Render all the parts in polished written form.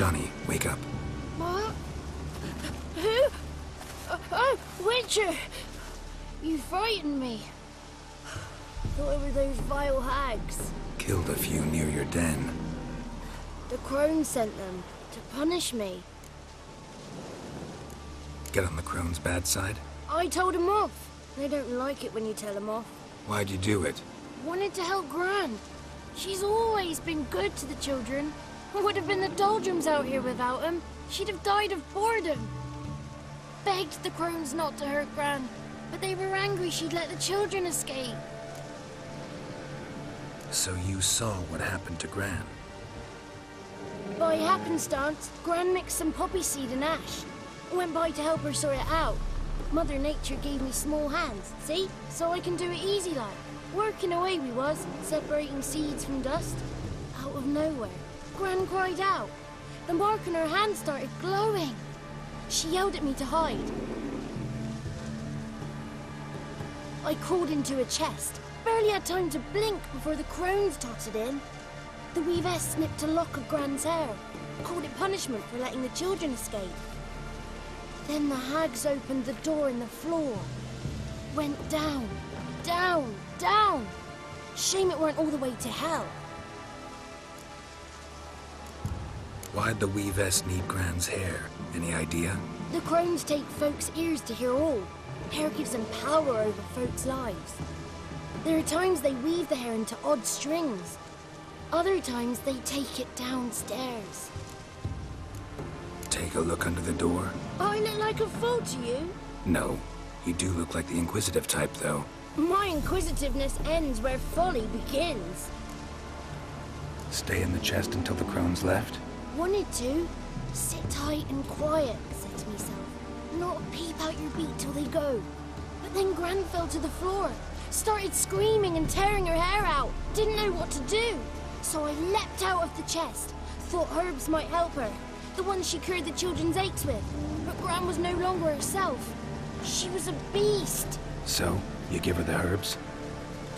Johnny, wake up. What? Who? Oh, Witcher! You frightened me. Thought it were those vile hags. Killed a few near your den. The crone sent them to punish me. Get on the crone's bad side? I told them off. They don't like it when you tell them off. Why'd you do it? Wanted to help Gran. She's always been good to the children. Would have been the doldrums out here without him. She'd have died of boredom. Begged the crones not to hurt Gran, but they were angry she'd let the children escape. So you saw what happened to Gran? By happenstance, Gran mixed some poppy seed and ash. Went by to help her sort it out. Mother Nature gave me small hands, see? So I can do it easy like. Working away we was, separating seeds from dust. Out of nowhere, Gran cried out. The mark on her hand started glowing. She yelled at me to hide. I crawled into a chest. Barely had time to blink before the crones totted in. The weavess snipped a lock of Gran's hair. Called it punishment for letting the children escape. Then the hags opened the door in the floor. Went down, down, down. Shame it weren't all the way to hell. Why'd the weavess need Gran's hair? Any idea? The crones take folks' ears to hear all. Hair gives them power over folks' lives. There are times they weave the hair into odd strings. Other times they take it downstairs. Take a look under the door? I look like a fool to you? No. You do look like the inquisitive type, though. My inquisitiveness ends where folly begins. Stay in the chest until the crones left? Wanted to. Sit tight and quiet, said to myself. Not peep out your beat till they go. But then Gran fell to the floor. Started screaming and tearing her hair out. Didn't know what to do. So I leapt out of the chest. Thought herbs might help her. The ones she cured the children's aches with. But Gran was no longer herself. She was a beast. So, you give her the herbs?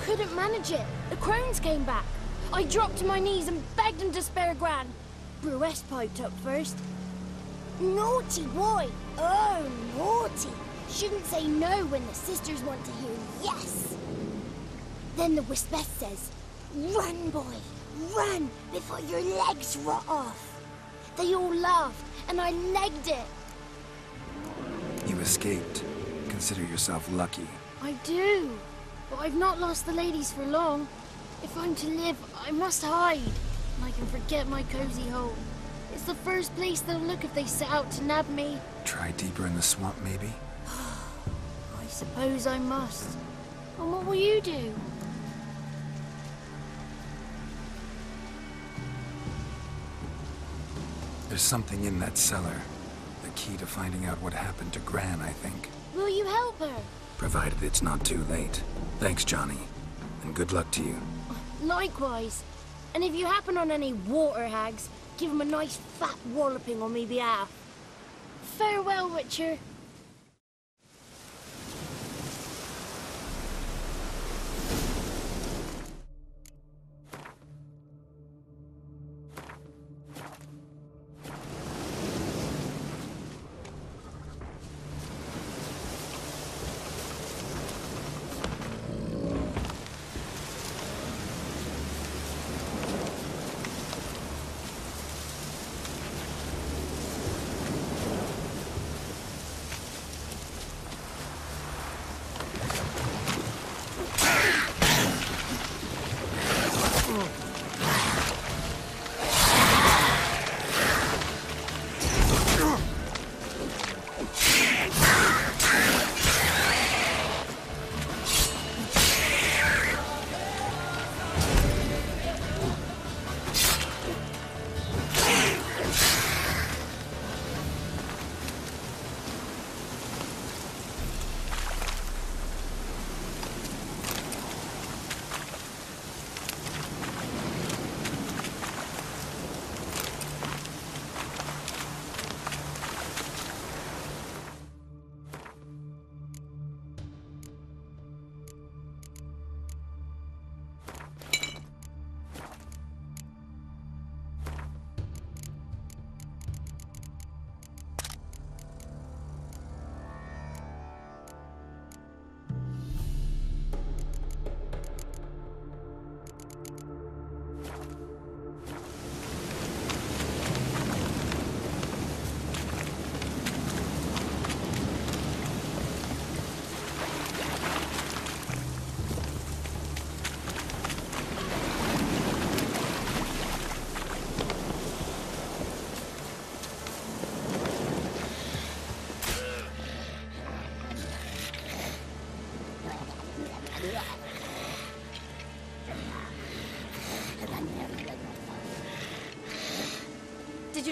Couldn't manage it. The crones came back. I dropped to my knees and begged them to spare Gran. Bruess piped up first. Naughty boy. Oh, naughty. Shouldn't say no when the sisters want to hear yes. Then the Wispess says, run, boy, run before your legs rot off. They all laughed, and I legged it. You escaped. Consider yourself lucky. I do, but I've not lost the ladies for long. If I'm to live, I must hide, and I can forget my cozy home. It's the first place they'll look if they set out to nab me. Try deeper in the swamp, maybe? I suppose I must. And what will you do? There's something in that cellar. The key to finding out what happened to Gran, I think. Will you help her? Provided it's not too late. Thanks, Johnny. And good luck to you. Likewise. And if you happen on any water hags, give them a nice fat walloping on me behalf. Farewell, Witcher.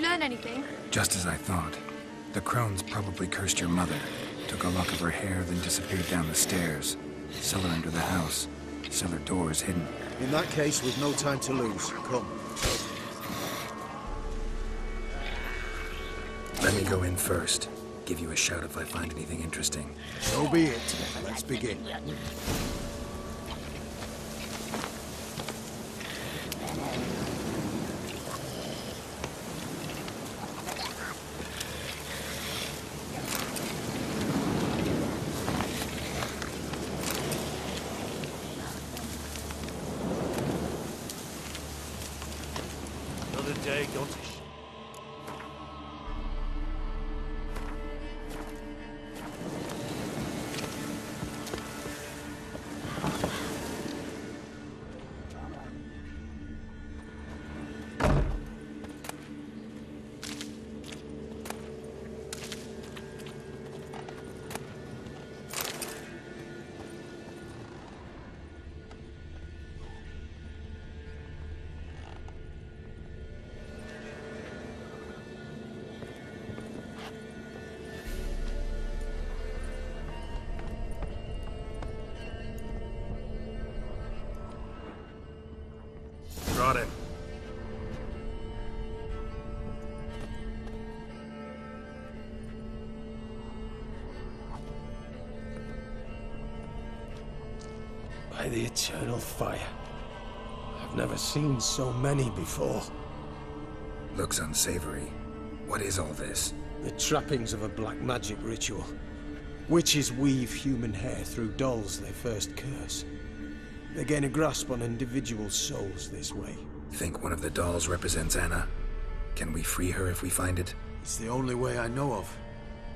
you learn anything? Just as I thought. The crones probably cursed your mother, took a lock of her hair, then disappeared down the stairs. Cellar under the house. Cellar doors hidden. In that case, we've no time to lose. Come. Let me go in first. Give you a shout if I find anything interesting. So be it. Let's begin. Another day, don't you? Got it. By the eternal fire. I've never seen so many before. Looks unsavory. What is all this? The trappings of a black magic ritual. Witches weave human hair through dolls they first curse. They gain a grasp on individual souls this way. Think one of the dolls represents Anna? Can we free her if we find it? It's the only way I know of.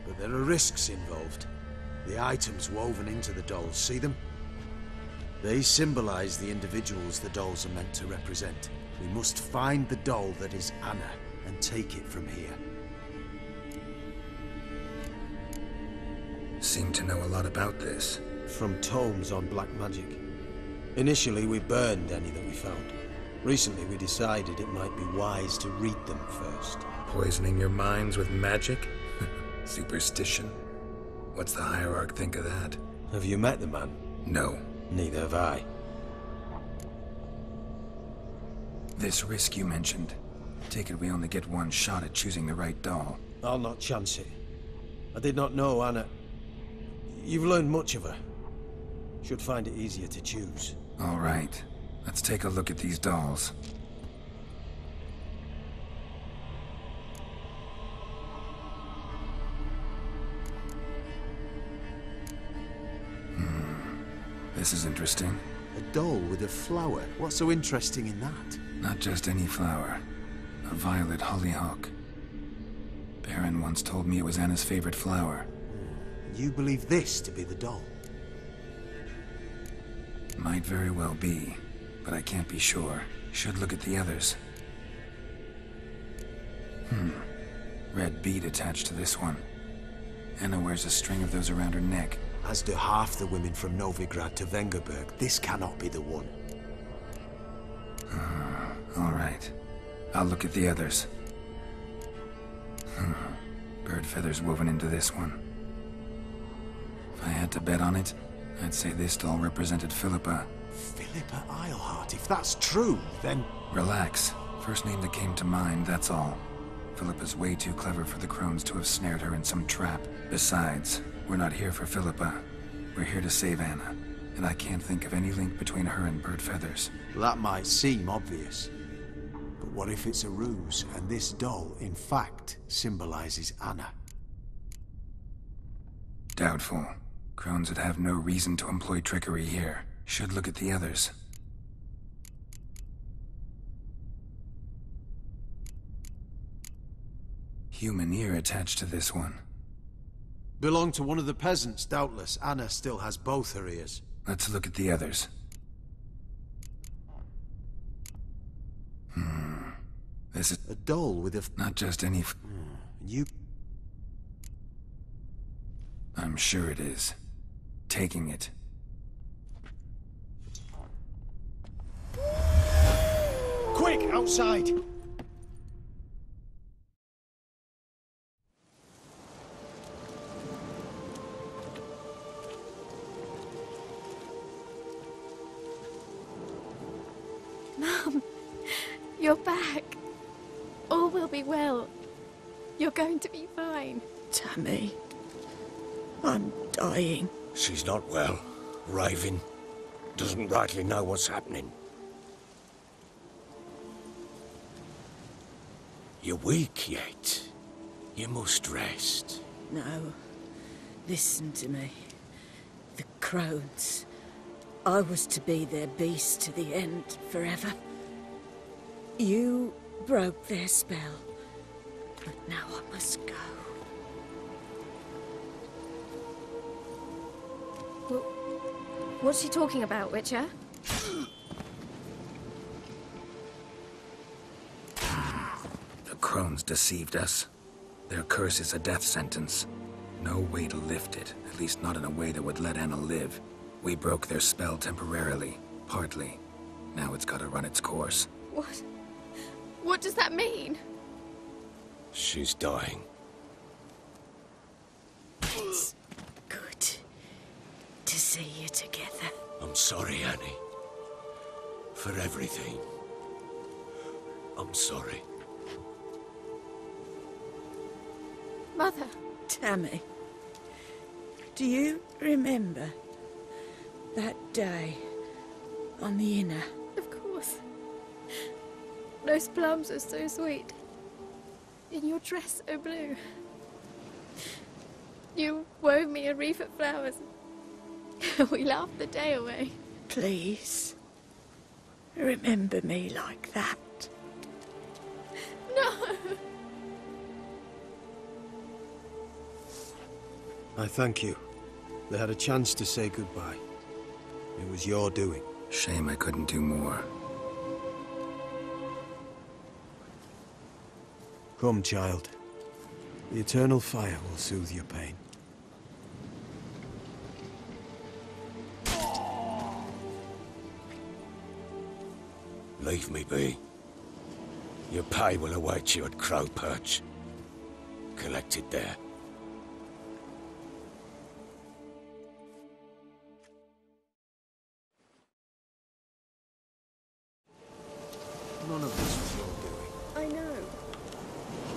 But there are risks involved. The items woven into the dolls, see them? They symbolize the individuals the dolls are meant to represent. We must find the doll that is Anna and take it from here. Seem to know a lot about this. From tomes on black magic. Initially, we burned any that we found. Recently, we decided it might be wise to read them first. Poisoning your minds with magic? Superstition. What's the hierarch think of that? Have you met the man? No. Neither have I. This risk you mentioned. Take it we only get one shot at choosing the right doll. I'll not chance it. I did not know Anna. You've learned much of her. Should find it easier to choose. All right. Let's take a look at these dolls. This is interesting. A doll with a flower. What's so interesting in that? Not just any flower. A violet hollyhock. Baron once told me it was Anna's favorite flower. You believe this to be the doll? Might very well be, but I can't be sure. Should look at the others. Red bead attached to this one. Anna wears a string of those around her neck. As do half the women from Novigrad to Vengerberg. This cannot be the one. All right. I'll look at the others. Bird feathers woven into this one. If I had to bet on it, I'd say this doll represented Philippa. Philippa Eilhart. If that's true, then... Relax. First name that came to mind, that's all. Philippa's way too clever for the crones to have snared her in some trap. Besides, we're not here for Philippa. We're here to save Anna. And I can't think of any link between her and bird feathers. That might seem obvious. But what if it's a ruse, and this doll, in fact, symbolizes Anna? Doubtful. Crones would have no reason to employ trickery here. Should look at the others. Human ear attached to this one. Belong to one of the peasants, doubtless. Anna still has both her ears. Let's look at the others. This is A doll with a... not just any You... I'm sure it is. Taking it. Quick, outside! Mum, you're back. All will be well. You're going to be fine. Tammy, I'm dying. She's not well. Raving. Doesn't rightly know what's happening. You're weak yet. You must rest. No. Listen to me. The crones. I was to be their beast to the end, forever. You broke their spell. But now I must go. What's she talking about, Witcher? The crones deceived us. Their curse is a death sentence. No way to lift it, at least not in a way that would let Anna live. We broke their spell temporarily, partly. Now it's gotta run its course. What? What does that mean? She's dying. It's good to see you together. I'm sorry, Annie. For everything. I'm sorry. Mother. Tammy, do you remember that day on the Inner? Of course. Those plums are so sweet. In your dress so blue. You wove me a wreath of flowers. We laughed the day away. Please, remember me like that. No! I thank you. They had a chance to say goodbye. It was your doing. Shame I couldn't do more. Come, child. The eternal fire will soothe your pain. Leave me be. Your pay will await you at Crow Perch. Collect it there. None of this was your doing. I know.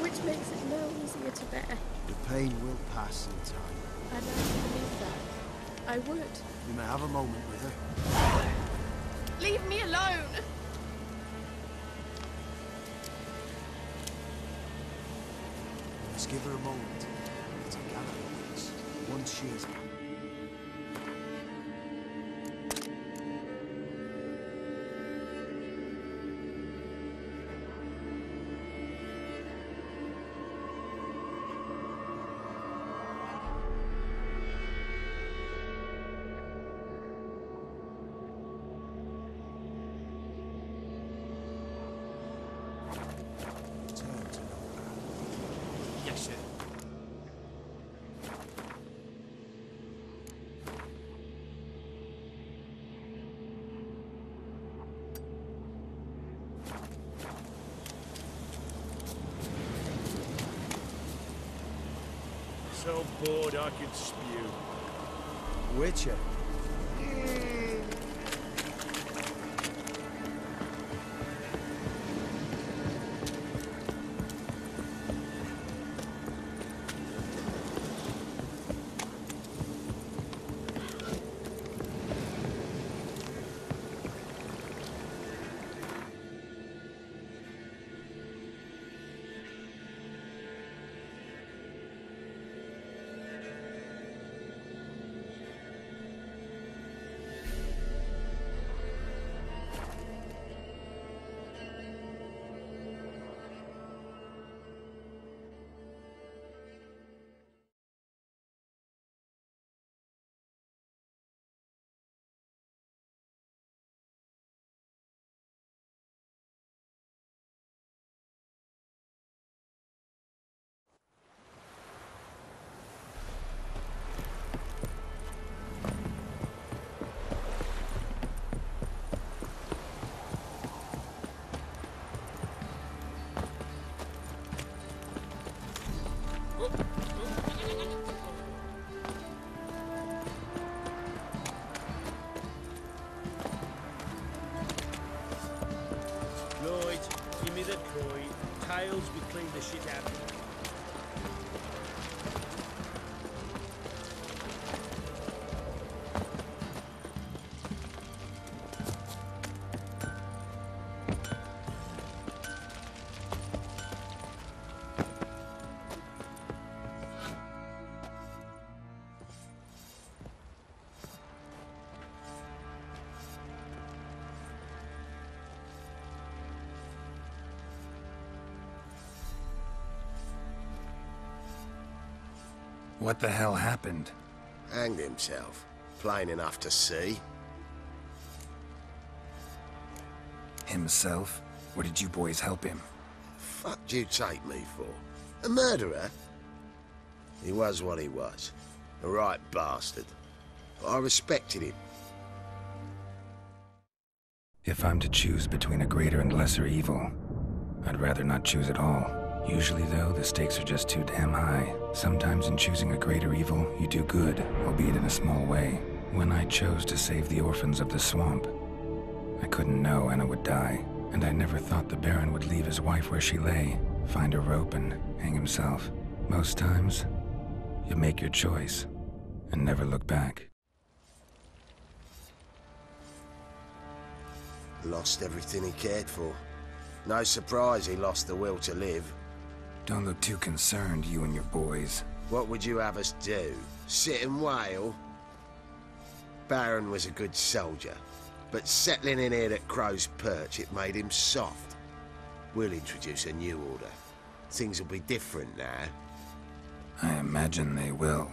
Which makes it no easier to bear. The pain will pass in time. I'd like to believe that. I would. You may have a moment with her. Leave me alone! Let's give her a moment to gather her wits. Once she is back. Turn to no path. Yes, sir. So bored I could spew. Witcher. me the coin. Tails, we clean the shit out of it. What the hell happened? Hanged himself. Plain enough to see. Himself? Or did you boys help him? Fuck do you take me for? A murderer? He was what he was. A right bastard. But I respected him. If I'm to choose between a greater and lesser evil, I'd rather not choose at all. Usually, though, the stakes are just too damn high. Sometimes in choosing a greater evil, you do good, albeit in a small way. When I chose to save the orphans of the swamp, I couldn't know Anna would die, and I never thought the Baron would leave his wife where she lay, find a rope and hang himself. Most times, you make your choice and never look back. Lost everything he cared for. No surprise he lost the will to live. Don't look too concerned, you and your boys. What would you have us do? Sit and wail? Baron was a good soldier, but settling in here at Crow's Perch, it made him soft. We'll introduce a new order. Things will be different now. I imagine they will.